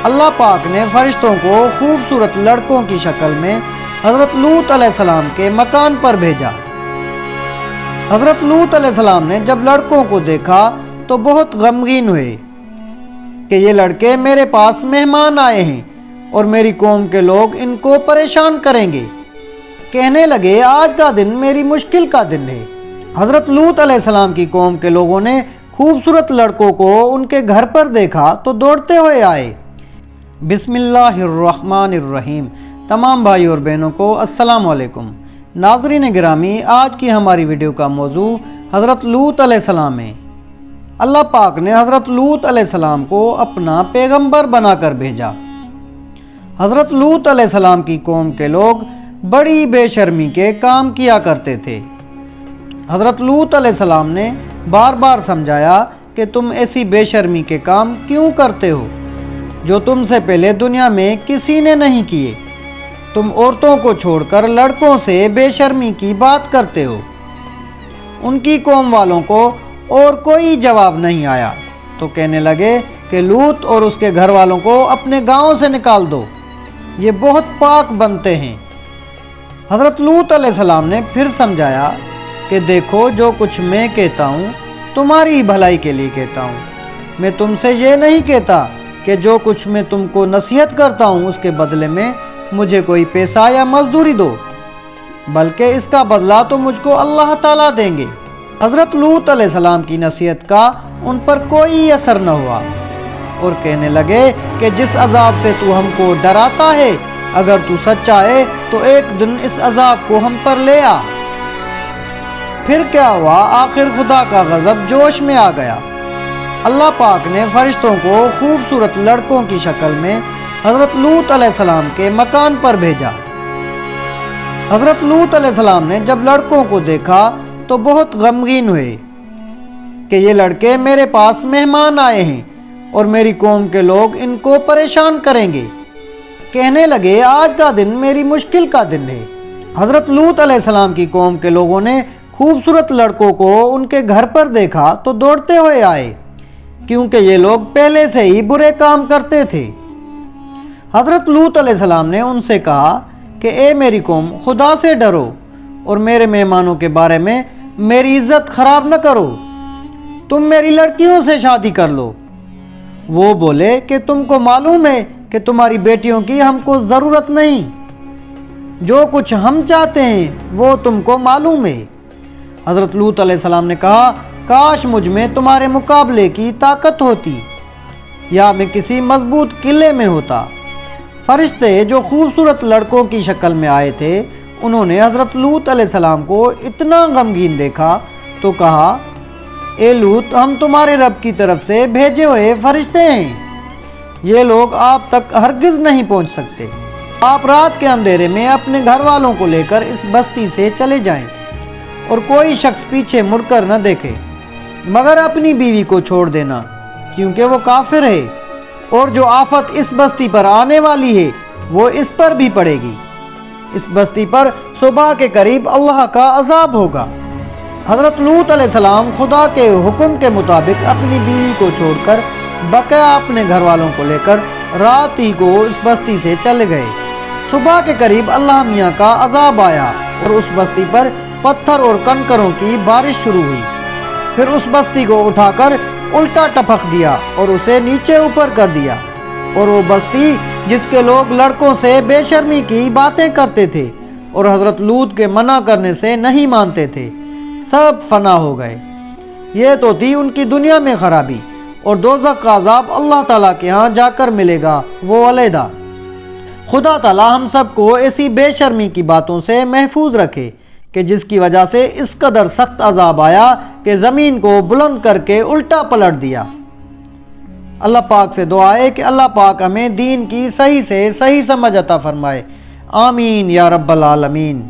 اللہ پاک نے فرشتوں کو خوبصورت لڑکوں کی شکل میں حضرت لوط علیہ السلام کے مکان پر بھیجا۔ حضرت لوط علیہ السلام نے جب لڑکوں کو دیکھا تو بہت غمگین ہوئے کہ یہ لڑکے میرے پاس مہمان آئے ہیں اور میری قوم کے لوگ ان کو پریشان کریں گے۔ کہنے لگے آج کا دن میری مشکل کا دن ہے۔ حضرت لوط علیہ السلام کی قوم کے لوگوں نے خوبصورت لڑکوں کو ان کے گھر پر دیکھا تو دوڑتے ہوئے آئے۔ بسم اللہ الرحمن الرحیم۔ تمام بھائی اور بہنوں کو السلام علیکم۔ ناظرین گرامی، آج کی ہماری ویڈیو کا موضوع حضرت لوط علیہ السلام ہے۔ اللہ پاک نے حضرت لوط علیہ السلام کو اپنا پیغمبر بنا کر بھیجا۔ حضرت لوط علیہ السلام کی قوم کے لوگ بڑی بے شرمی کے کام کیا کرتے تھے۔ حضرت لوط علیہ السلام نے بار بار سمجھایا کہ تم ایسی بے شرمی کے کام کیوں کرتے ہو جو تم سے پہلے دنیا میں کسی نے نہیں کیے۔ تم عورتوں کو چھوڑ کر لڑکوں سے بے شرمی کی بات کرتے ہو۔ ان کی قوم والوں کو اور کوئی جواب نہیں آیا تو کہنے لگے کہ لوط اور اس کے گھر والوں کو اپنے گاؤں سے نکال دو، یہ بہت پاک بنتے ہیں۔ حضرت لوط علیہ السلام نے پھر سمجھایا کہ دیکھو، جو کچھ میں کہتا ہوں تمہاری بھلائی کے لیے کہتا ہوں۔ میں تم سے یہ نہیں کہتا کہ جو کچھ میں تم کو نصیحت کرتا ہوں اس کے بدلے میں مجھے کوئی پیسہ یا مزدوری دو، بلکہ اس کا بدلہ تو مجھ کو اللہ تعالیٰ دیں گے۔ حضرت لوط علیہ السلام کی نصیحت کا ان پر کوئی اثر نہ ہوا اور کہنے لگے کہ جس عذاب سے تو ہم کو ڈراتا ہے، اگر تو سچا ہے تو ایک دن اس عذاب کو ہم پر لے آ۔ پھر کیا ہوا؟ آخر خدا کا غضب جوش میں آ گیا۔ اللہ پاک نے فرشتوں کو خوبصورت لڑکوں کی شکل میں حضرت لوط علیہ السلام کے مکان پر بھیجا۔ حضرت لوط علیہ السلام نے جب لڑکوں کو دیکھا تو بہت غمگین ہوئے کہ یہ لڑکے میرے پاس مہمان آئے ہیں اور میری قوم کے لوگ ان کو پریشان کریں گے۔ کہنے لگے آج کا دن میری مشکل کا دن ہے۔ حضرت لوط علیہ السلام کی قوم کے لوگوں نے خوبصورت لڑکوں کو ان کے گھر پر دیکھا تو دوڑتے ہوئے آئے، کیونکہ یہ لوگ پہلے سے ہی برے کام کرتے تھے۔ حضرت لوط علیہ السلام نے ان سے کہا کہ اے میری قوم، خدا سے ڈرو اور میرے مہمانوں کے بارے میں میری عزت خراب نہ کرو۔ تم میری لڑکیوں سے شادی کر لو۔ وہ بولے کہ تم کو معلوم ہے کہ تمہاری بیٹیوں کی ہم کو ضرورت نہیں، جو کچھ ہم چاہتے ہیں وہ تم کو معلوم ہے۔ حضرت لوط علیہ السلام نے کہا کاش مجھ میں تمہارے مقابلے کی طاقت ہوتی یا میں کسی مضبوط قلعے میں ہوتا۔ فرشتے جو خوبصورت لڑکوں کی شکل میں آئے تھے، انہوں نے حضرت لوط علیہ السلام کو اتنا غمگین دیکھا تو کہا اے لوط، ہم تمہارے رب کی طرف سے بھیجے ہوئے فرشتے ہیں، یہ لوگ آپ تک ہرگز نہیں پہنچ سکتے۔ آپ رات کے اندھیرے میں اپنے گھر والوں کو لے کر اس بستی سے چلے جائیں اور کوئی شخص پیچھے مڑ کر نہ دیکھے، مگر اپنی بیوی کو چھوڑ دینا، کیونکہ وہ کافر ہے، اور جو آفت اس بستی پر آنے والی ہے وہ اس پر بھی پڑے گی۔ اس بستی پر صبح کے قریب اللہ کا عذاب ہوگا۔ حضرت لوط علیہ السلام خدا کے حکم کے مطابق اپنی بیوی کو چھوڑ کر بقیہ اپنے گھر والوں کو لے کر رات ہی کو اس بستی سے چلے گئے۔ صبح کے قریب اللہ میاں کا عذاب آیا اور اس بستی پر پتھر اور کنکروں کی بارش شروع ہوئی۔ پھر اس بستی کو اٹھا کر الٹا ٹپک دیا اور اسے نیچے اوپر کر دیا، اور وہ بستی جس کے لوگ لڑکوں سے بے شرمی کی باتیں کرتے تھے اور حضرت لوط کے منع کرنے سے نہیں مانتے تھے، سب فنا ہو گئے۔ یہ تو تھی ان کی دنیا میں خرابی، اور دوزخ کا عذاب اللہ تعالیٰ کے ہاں جا کر ملے گا، وہ علیحدہ۔ خدا تعالیٰ ہم سب کو ایسی بے شرمی کی باتوں سے محفوظ رکھے کہ جس کی وجہ سے اس قدر سخت عذاب آیا کہ زمین کو بلند کر کے الٹا پلٹ دیا۔ اللہ پاک سے دعا ہے کہ اللہ پاک ہمیں دین کی صحیح سے صحیح سمجھ عطا فرمائے۔ آمین یا رب العالمین۔